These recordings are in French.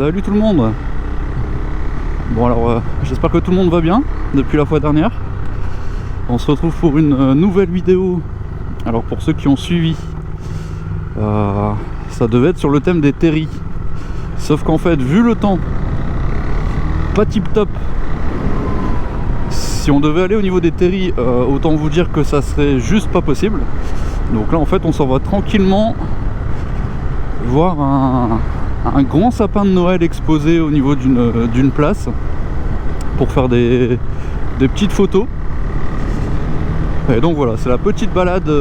Salut tout le monde. Bon alors j'espère que tout le monde va bien depuis la fois dernière. On se retrouve pour une nouvelle vidéo. Alors pour ceux qui ont suivi, ça devait être sur le thème des terris. Sauf qu'en fait, vu le temps pas tip top, si on devait aller au niveau des terris, autant vous dire que ça serait juste pas possible. Donc là en fait on s'en va tranquillement voir un grand sapin de Noël exposé au niveau d'une place pour faire des petites photos. Et donc voilà, c'est la petite balade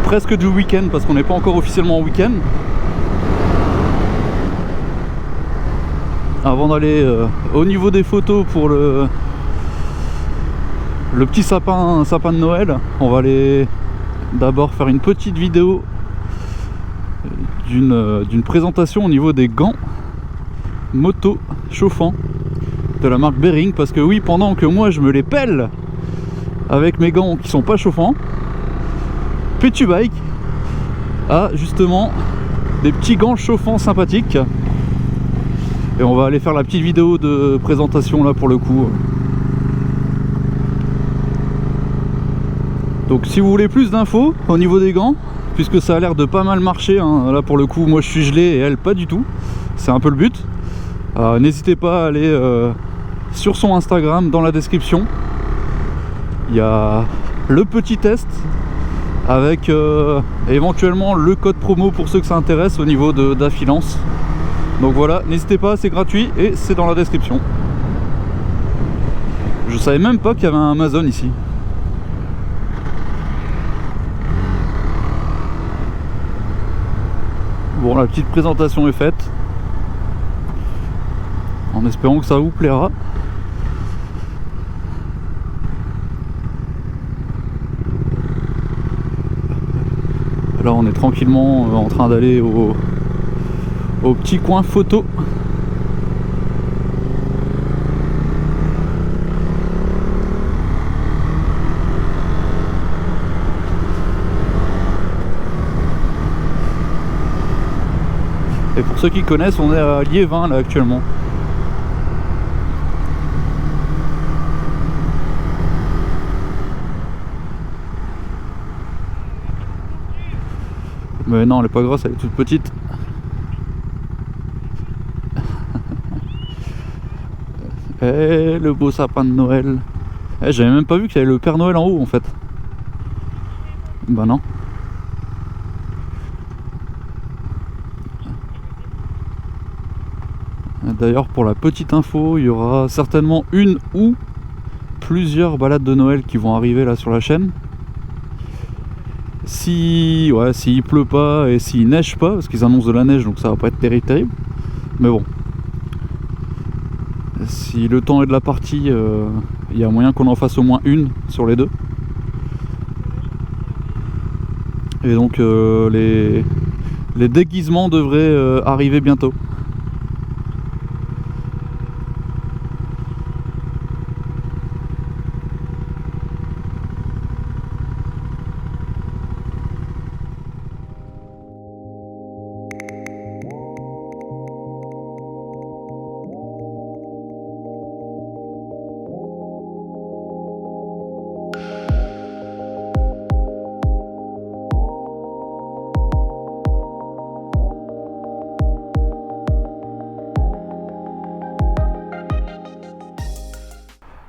presque du week-end parce qu'on n'est pas encore officiellement en week-end. Avant d'aller au niveau des photos pour le petit sapin de Noël, on va aller d'abord faire une petite vidéo d'une présentation au niveau des gants moto chauffants de la marque Bering, parce que oui, pendant que moi je me les pèle avec mes gants qui sont pas chauffants, Petubike a justement des petits gants chauffants sympathiques, et on va aller faire la petite vidéo de présentation là pour le coup. Donc si vous voulez plus d'infos au niveau des gants, puisque ça a l'air de pas mal marcher, hein. Là pour le coup moi je suis gelé et elle pas du tout, c'est un peu le but. N'hésitez pas à aller sur son Instagram, dans la description il y a le petit test avec éventuellement le code promo pour ceux que ça intéresse au niveau d'affilance. Donc voilà, n'hésitez pas, c'est gratuit et c'est dans la description. Je savais même pas qu'il y avait un Amazon ici. Bon, la petite présentation est faite, en espérant que ça vous plaira. Là on est tranquillement en train d'aller au petit coin photo. Et pour ceux qui connaissent, on est à Liévin là actuellement. Mais non, elle est pas grosse, elle est toute petite. Et le beau sapin de Noël. J'avais même pas vu qu'il y avait le Père Noël en haut en fait. Bah non. D'ailleurs, pour la petite info, il y aura certainement une ou plusieurs balades de Noël qui vont arriver là sur la chaîne. S'il pleut pas et s'il neige pas, parce qu'ils annoncent de la neige, donc ça va pas être terrible. Mais bon, si le temps est de la partie, il y a moyen qu'on en fasse au moins une sur les deux. Et donc les déguisements devraient arriver bientôt.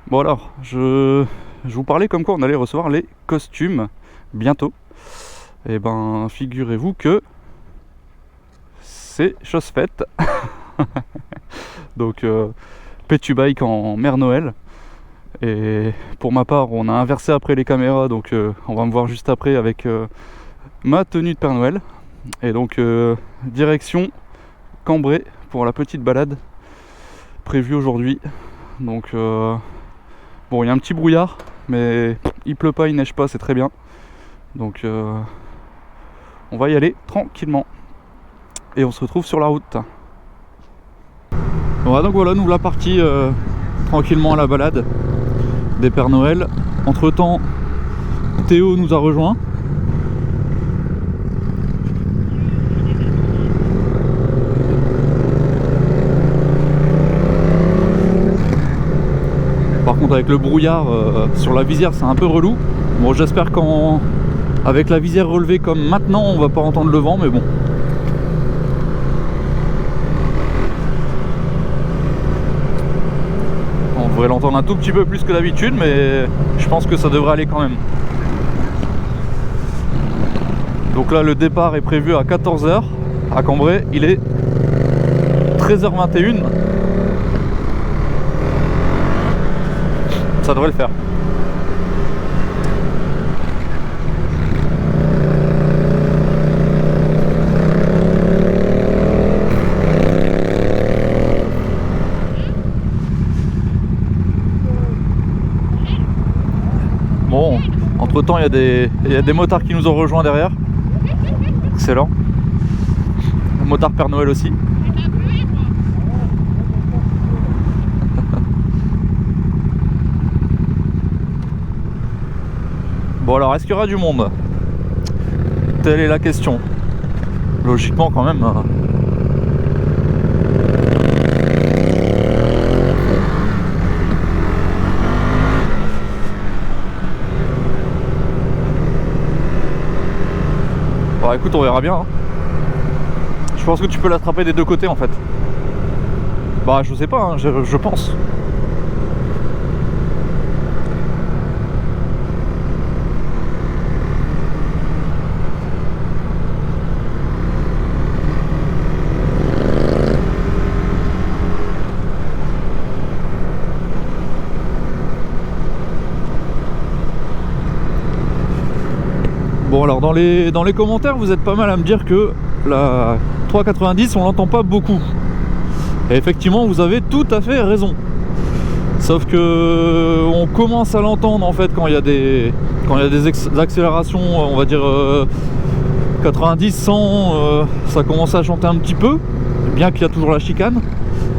Bon alors, je vous parlais comme quoi on allait recevoir les costumes bientôt. Et ben figurez-vous que c'est chose faite. Donc Petubike en Mère Noël. Et pour ma part, on a inversé après les caméras, donc on va me voir juste après avec ma tenue de Père Noël. Et donc direction Cambrai pour la petite balade prévue aujourd'hui. Donc bon, il y a un petit brouillard, mais il pleut pas, il neige pas, c'est très bien. Donc on va y aller tranquillement. Et on se retrouve sur la route. Bon, donc voilà, nous la partie tranquillement à la balade des Pères Noël. Entre temps, Théo nous a rejoint. contre avec le brouillard sur la visière c'est un peu relou. Bon, j'espère qu'avec la visière relevée comme maintenant on va pas entendre le vent, mais bon. On devrait l'entendre un tout petit peu plus que d'habitude, mais je pense que ça devrait aller quand même. Donc là le départ est prévu à 14 h à Cambrai, il est 13h21. Ça devrait le faire. Bon, entre temps il y a des motards qui nous ont rejoints derrière. Excellent. Un motard Père Noël aussi. Bon alors, est-ce qu'il y aura du monde? Telle est la question. Logiquement quand même. Bon écoute, on verra bien. Hein. Je pense que tu peux l'attraper des deux côtés en fait. Bah je sais pas, hein, je pense. Bon alors dans les commentaires vous êtes pas mal à me dire que la 390 on l'entend pas beaucoup. Et effectivement vous avez tout à fait raison. Sauf que on commence à l'entendre en fait quand il y a des accélérations, on va dire 90, 100, ça commence à chanter un petit peu, bien qu'il y a toujours la chicane.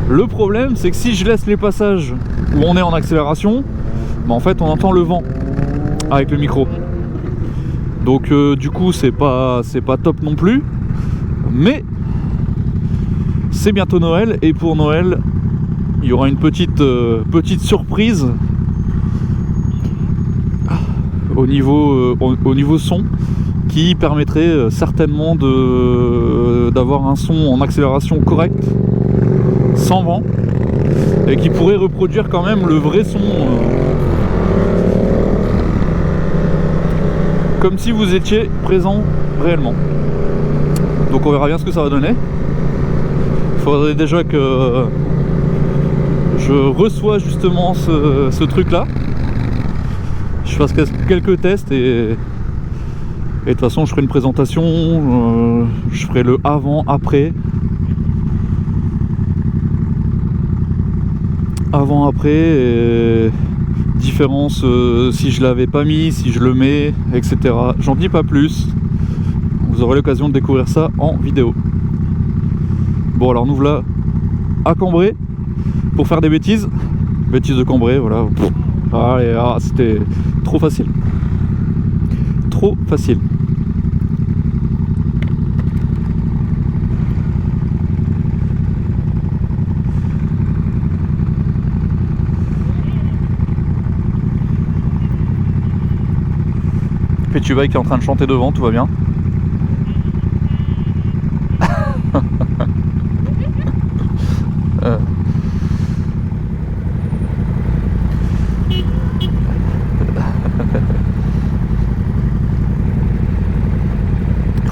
Le problème c'est que si je laisse les passages où on est en accélération, bah, en fait on entend le vent avec le micro. Donc du coup c'est pas top non plus, mais c'est bientôt Noël et pour Noël il y aura une petite surprise au niveau son qui permettrait certainement d'avoir un son en accélération correcte sans vent et qui pourrait reproduire quand même le vrai son comme si vous étiez présent réellement. Donc on verra bien ce que ça va donner. Il faudrait déjà que je reçois justement ce truc là, je fasse quelques tests et de toute façon je ferai une présentation, je ferai le avant après et différence si je l'avais pas mis, si je le mets, etc. J'en dis pas plus, vous aurez l'occasion de découvrir ça en vidéo. Bon alors nous voilà à Cambrai pour faire des bêtises de Cambrai, voilà. Allez, c'était trop facile. Trop facile. Petubike qui est en train de chanter devant, tout va bien.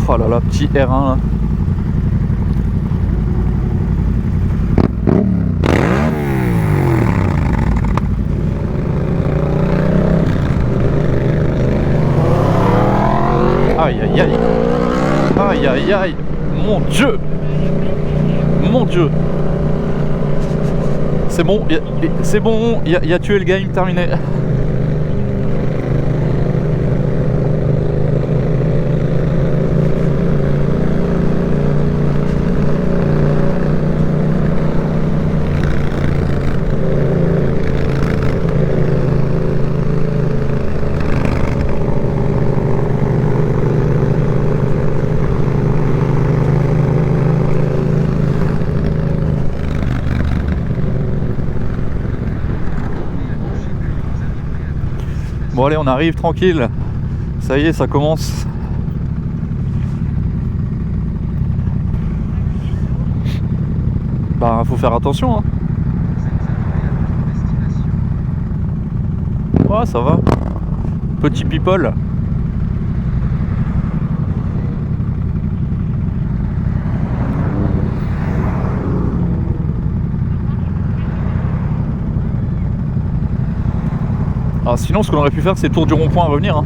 Oh là là, petit R1 là. Aïe aïe aïe. Aïe aïe aïe. Mon Dieu. Mon Dieu. C'est bon, c'est bon, il a tué le game, terminé. Bon allez, on arrive tranquille. Ça y est, ça commence. Bah faut faire attention hein. Ouais, ça va. Petit people. Ah, sinon ce qu'on aurait pu faire c'est le tour du rond-point à revenir hein.